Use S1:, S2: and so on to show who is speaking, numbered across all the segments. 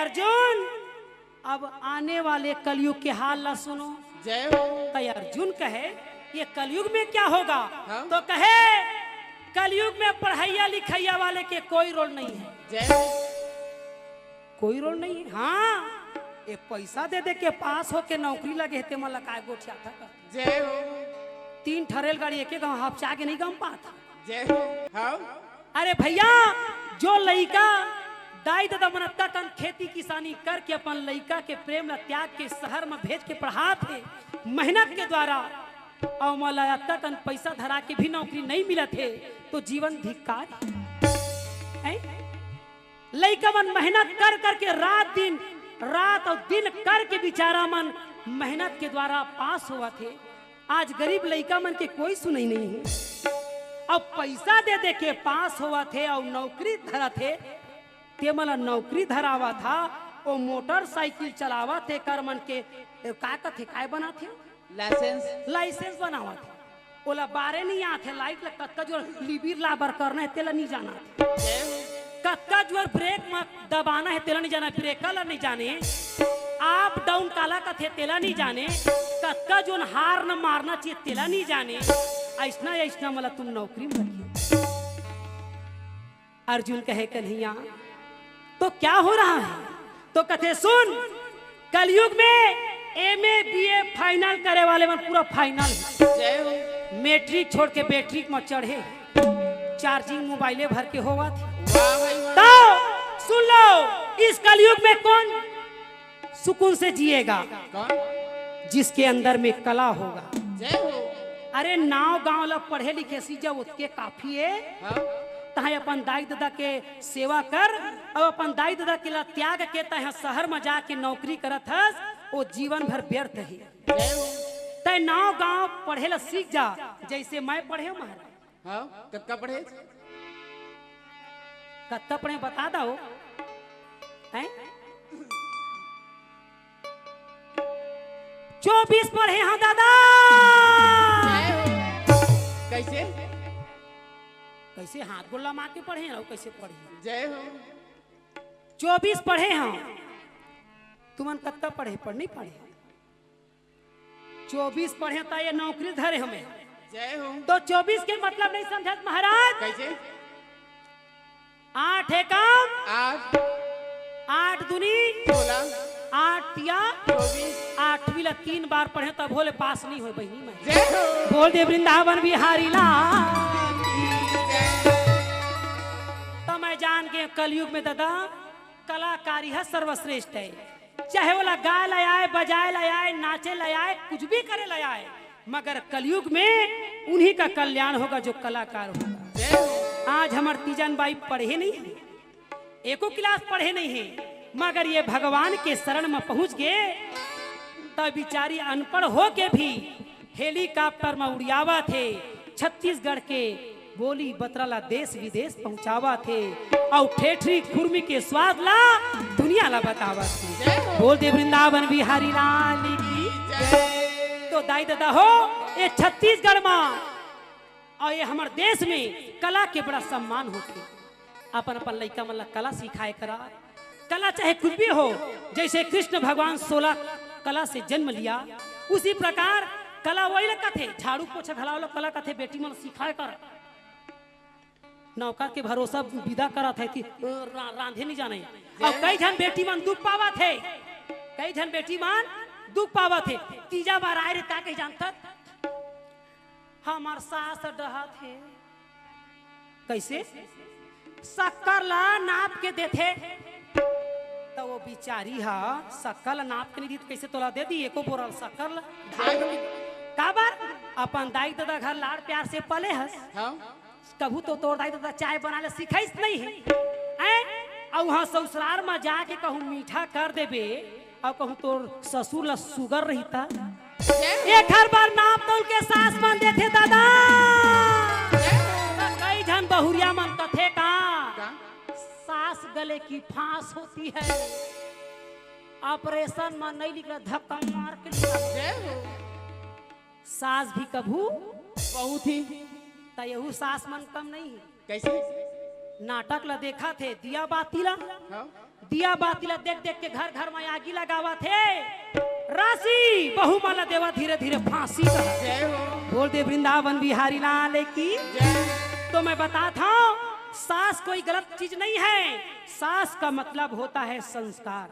S1: अर्जुन अब आने वाले कलयुग के हाल ला सुनो।
S2: जय हो।
S1: तो अर्जुन कहे ये कलयुग में क्या होगा?
S2: हाँ?
S1: तो कहे कलयुग में पढ़ैया लिखैया वाले के कोई रोल नहीं है।
S2: जय हो।
S1: कोई रोल नहीं है। हाँ, एक पैसा दे दे के पास हो के नौकरी लगे थे मला काय गोठिया था।
S2: जय हो।
S1: 3 ठरेल गाड़ी एक गाँव हाफ चा के नहीं गम पाता।
S2: जय हो। हाँ?
S1: अरे भैया जो लड़का दाई दादा मनता कन खेती किसानी करके अपन लड़का के प्रेम ला त्याग के शहर में भेज के पढ़ा थे मेहनत के द्वारा और मलाया कन पैसा धरा के भी नौकरी नहीं मिला थे तो जीवन धिक्कार। लड़का मन मेहनत कर करके रात और दिन करके बेचारा मन मेहनत के द्वारा पास हुआ थे। आज गरीब लड़का मन के कोई सुनाई नहीं है। अब पैसा दे दे के पास हुआ थे और नौकरी धरा थे ते मला नौकरी धरावा था वो मोटरसाइकिल चलावा थे कर मन के का थे काय बना थे लाइसेंस बनावा थे ओला बारे नहीं आते लाइट लग कत्का जो लिबिर लाबर करना है तेला नहीं जाना कत्का जो ब्रेक में दबाना है तेला नहीं जाना ब्रेक ला नहीं जाने आप डाउन काला का थे तेला नहीं जाने कत्का जो हार न मारना चाहिए तेला नहीं जाने ऐसना मला तुम नौकरी में रखिए। अर्जुन कहे कन्हैया तो क्या हो रहा है? तो कथे सुन कलयुग में एमए बीए फाइनल करे वाले में पूरा फाइनल है। मैट्रिक छोड़ के बैट्रिक में चढ़े चार्जिंग मोबाइले भर के होगा तो सुन लो इस कलयुग में कौन सुकून से जिएगा? जिसके अंदर में कला होगा। अरे नाव गांव ला पढ़े लिखे सी जब उसके काफी है तहाँ अपन दाई दादा के सेवा कर और अपन दाई दादा के ला त्याग के तहाँ शहर में जाके नौकरी करत हस वो जीवन भर व्यर्थ है। तय नाव गांव पढ़े ला सीख जा जैसे मैं पढ़े महाराज।
S2: हाँ? कत्का पढ़े?
S1: कत्का पढ़े बता दो। 24 पढ़े हाँ दादा।
S2: कैसे
S1: कैसे हाथ गोला मार के पढ़े हैं कैसे पढ़े?
S2: जय हो।
S1: 24 पढ़े हाँ तुमन कत्ता पढ़े पढ़ नहीं पढ़े? 24 पढ़े तो ये नौकरी धरे हमें।
S2: जय हो।
S1: तो 24 के मतलब नहीं समझत महाराज?
S2: कैसे?
S1: 8 है काम 8 दूनी
S2: 16
S1: 8 या
S2: 24
S1: 8वीं ला 3 बार पढ़े तब भोले पास नहीं हो बहनी मैं।
S2: जय हो।
S1: बोल दे वृंदावन बिहारी लाल। तो मैं जान के कलयुग में दादा कलाकारी है सर्वश्रेष्ठ है। चाहे वो गाय लाए बजाए लाए नाचे लाए कुछ भी करे लाए मगर कलयुग में उन्हीं का कल्याण होगा जो कलाकार होगा। आज हमारे तीजन बाई पढ़े नहीं है एको क्लास पढ़े नहीं है मगर ये भगवान के शरण में पहुंच गए तब बिचारी अनपढ़ हो के भी हेलीकॉप्टर में उड़ियावा थे छत्तीसगढ़ के बोली बतराला देश विदेश पहुंचावा थे और ठेठरी खुरमी के स्वाद ला दुनिया ला बतावा थे। बोल दे वृंदावन बिहारी लाल की। तो दाई दादा हो ये छत्तीसगढ़ में और ये हमारे देश में कला के बड़ा सम्मान होते अपन अपन लड़का मन कला सिखाए करा। कला चाहे कुछ भी हो जैसे कृष्ण भगवान 16 कला से जन्म लिया उसी प्रकार कला वही लगा थे झाड़ू पोछा घलावला कला का थे बेटी मन सिखाए कर नौका के भरोसा विदा करा थे कि रांधे नहीं जाने और कई जन बेटी मन दुख पावा थे कई जन बेटी मन दुख पावा थे। तीजा बार आए रहता के जानता हमार सास डहा थे कैसे शक्कर ला नाप के देते तो वो बिचारी हा शक्कर नाप के नहीं दी कैसे तोला दे दी एको बोरा शक्कर का बार अपन दाई दादा घर लाड़ प्यार से पले हस।
S2: हाँ?
S1: कभू तो तोड़ दाई दादा चाय बनाने सिखाइस नहीं है और वहाँ ससुराल में जाके कहूँ मीठा कर देबे और कहूँ तोर ससुर ला सुगर रहता एक हर बार नाप तोल के सास मान देते दादा। कई जन बहुरिया मन कथे का सास गले की फांस होती है ऑपरेशन में नहीं लिख रहा धक्का मार के सास भी कभू
S2: बहुत ही
S1: तयहू सास मन कम नहीं है।
S2: कैसे?
S1: नाटक ला देखा थे दिया बाती ला
S2: हाँ?
S1: दिया बातीला देख देख के घर घर में आगी लगावा थे। राशि बहु माला देवा धीरे धीरे फांसी का।
S2: जय हो।
S1: बोल दे वृंदावन बिहारी लाल की।
S2: जय।
S1: तो मैं बताता हूँ, सास कोई गलत चीज नहीं है। सास का मतलब होता है संस्कार।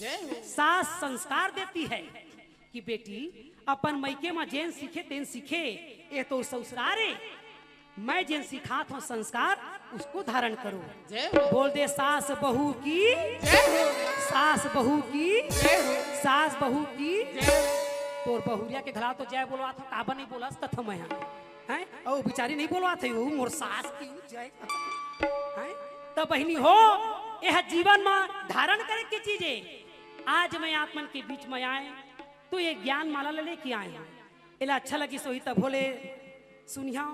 S2: जय हो।
S1: सास संस्कार देती है कि बेटी अपन मैके में जेन सीखे तेन सीखे। ये तो ससुरारे मैं जेन सिखात हूँ संस्कार उसको धारण करो।
S2: जय हो।
S1: बोल दे सास बहू की।
S2: जय हो।
S1: सास बहू की।
S2: जय हो।
S1: सास बहू की।
S2: जय हो।
S1: तोर बहुरिया के घला तो जय बोलवा था, काबा नहीं बोला तथा मैं हैं ओ बेचारी नहीं बोलवा थे वो मोर सास की जय हैं। तो बहनी हो, यह जीवन में धारण करे की चीजें। आज मैं आप मन के बीच में आए तो ये ज्ञान माला लेके आए हैं। इला अच्छा लगी सोही तब बोले सुनिया,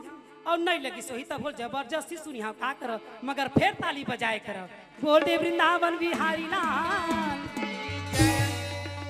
S1: और नहीं लगी सोही तब बोल जबरदस्ती सुनिया का कर, मगर फिर ताली बजाए कर। बोल दे वृंदावन बिहारी लाल